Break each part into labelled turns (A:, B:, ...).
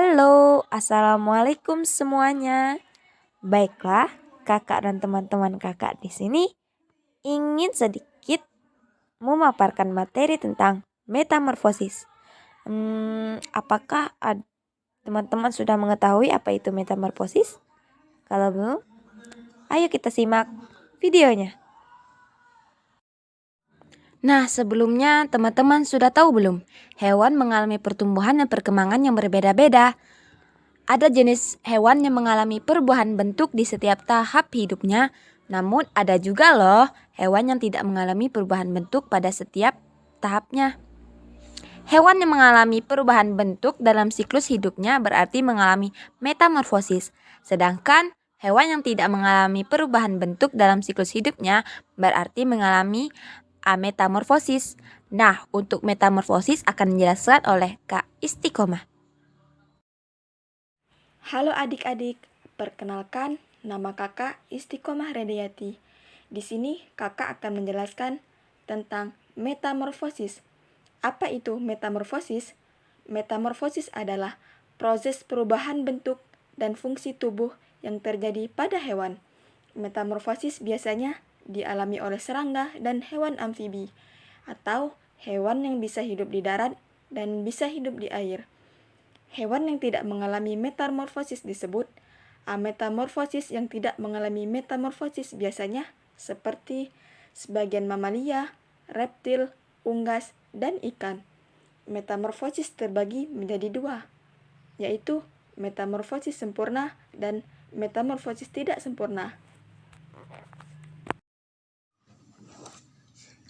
A: Halo, assalamualaikum semuanya. Baiklah, kakak dan teman-teman kakak di sini ingin sedikit memaparkan materi tentang metamorfosis. Apakah teman-teman sudah mengetahui apa itu metamorfosis? Kalau belum, ayo kita simak videonya. Nah, sebelumnya teman-teman sudah tahu belum? Hewan mengalami pertumbuhan dan perkembangan yang berbeda-beda. Ada jenis hewan yang mengalami perubahan bentuk di setiap tahap hidupnya, namun ada juga loh hewan yang tidak mengalami perubahan bentuk pada setiap tahapnya. Hewan yang mengalami perubahan bentuk dalam siklus hidupnya berarti mengalami metamorfosis, sedangkan hewan yang tidak mengalami perubahan bentuk dalam siklus hidupnya berarti mengalami ametamorfosis. Nah, untuk metamorfosis akan dijelaskan oleh Kak Istiqomah.
B: Halo adik-adik, perkenalkan nama kakak Istiqomah Redayati. Di sini kakak akan menjelaskan tentang metamorfosis. Apa itu metamorfosis? Metamorfosis adalah proses perubahan bentuk dan fungsi tubuh yang terjadi pada hewan. Metamorfosis biasanya dialami oleh serangga dan hewan amfibi, atau hewan yang bisa hidup di darat dan bisa hidup di air. Hewan yang tidak mengalami metamorfosis disebut ametamorfosis. Yang tidak mengalami metamorfosis biasanya seperti sebagian mamalia, reptil, unggas, dan ikan. Metamorfosis terbagi menjadi dua, yaitu metamorfosis sempurna dan metamorfosis tidak sempurna.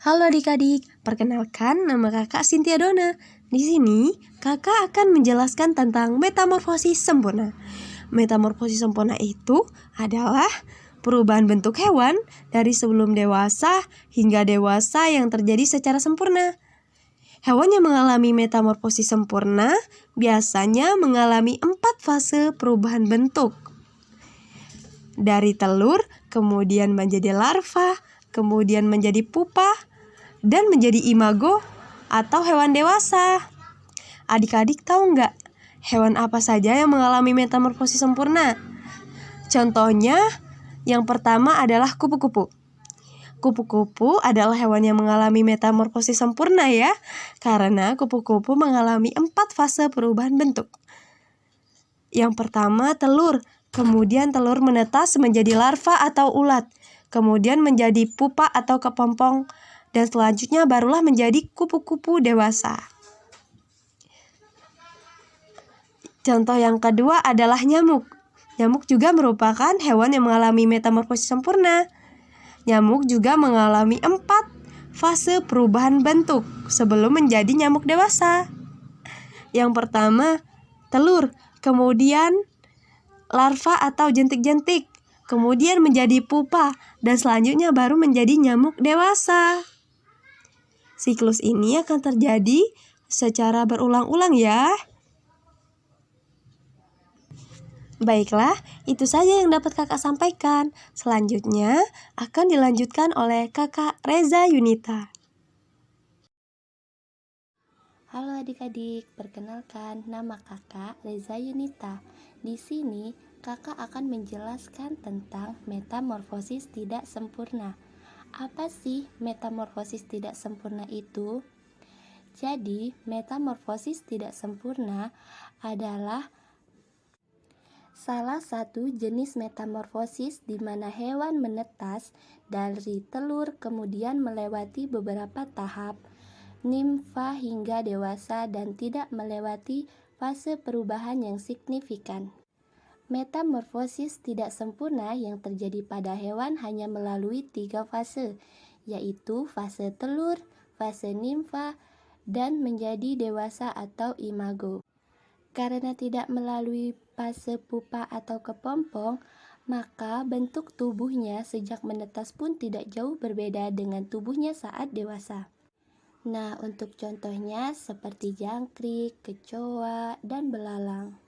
C: Halo adik-adik, perkenalkan nama kakak Cynthia Dona. Di sini kakak akan menjelaskan tentang metamorfosis sempurna. Metamorfosis sempurna itu adalah perubahan bentuk hewan dari sebelum dewasa hingga dewasa yang terjadi secara sempurna. Hewan yang mengalami metamorfosis sempurna biasanya mengalami 4 fase perubahan bentuk. Dari telur, kemudian menjadi larva, kemudian menjadi pupa, dan menjadi imago atau hewan dewasa. Adik-adik tahu nggak hewan apa saja yang mengalami metamorfosis sempurna? Contohnya, yang pertama adalah kupu-kupu. Kupu-kupu adalah hewan yang mengalami metamorfosis sempurna ya, karena kupu-kupu mengalami 4 fase perubahan bentuk. Yang pertama telur, kemudian telur menetas menjadi larva atau ulat, kemudian menjadi pupa atau kepompong, dan selanjutnya barulah menjadi kupu-kupu dewasa. Contoh yang kedua adalah nyamuk. Nyamuk juga merupakan hewan yang mengalami metamorfosis sempurna. Nyamuk juga mengalami 4 fase perubahan bentuk sebelum menjadi nyamuk dewasa. Yang pertama, telur, kemudian larva atau jentik-jentik, kemudian menjadi pupa, dan selanjutnya baru menjadi nyamuk dewasa. Siklus ini akan terjadi secara berulang-ulang ya. Baiklah, itu saja yang dapat kakak sampaikan. Selanjutnya akan dilanjutkan oleh kakak Reza Yunita.
D: Halo adik-adik, perkenalkan nama kakak Reza Yunita. Di sini kakak akan menjelaskan tentang metamorfosis tidak sempurna. Apa sih metamorfosis tidak sempurna itu? Jadi, metamorfosis tidak sempurna adalah salah satu jenis metamorfosis di mana hewan menetas dari telur kemudian melewati beberapa tahap nimfa hingga dewasa dan tidak melewati fase perubahan yang signifikan. Metamorfosis tidak sempurna yang terjadi pada hewan hanya melalui 3 fase, yaitu fase telur, fase nimfa, dan menjadi dewasa atau imago. Karena tidak melalui fase pupa atau kepompong, maka bentuk tubuhnya sejak menetas pun tidak jauh berbeda dengan tubuhnya saat dewasa. Nah, untuk contohnya seperti jangkrik, kecoa, dan belalang.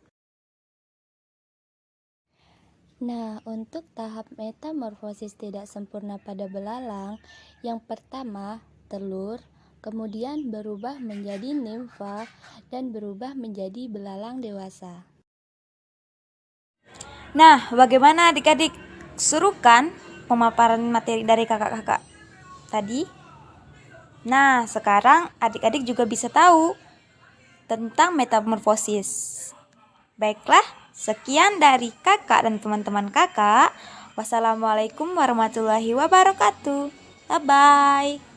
D: Nah, untuk tahap metamorfosis tidak sempurna pada belalang, yang pertama telur, kemudian berubah menjadi nimfa, dan berubah menjadi belalang dewasa.
A: Nah, bagaimana adik-adik? Seru kan pemaparan materi dari kakak-kakak tadi? Nah, sekarang adik-adik juga bisa tahu tentang metamorfosis. Baiklah, sekian dari kakak dan teman-teman kakak. Wassalamualaikum warahmatullahi wabarakatuh. Bye-bye.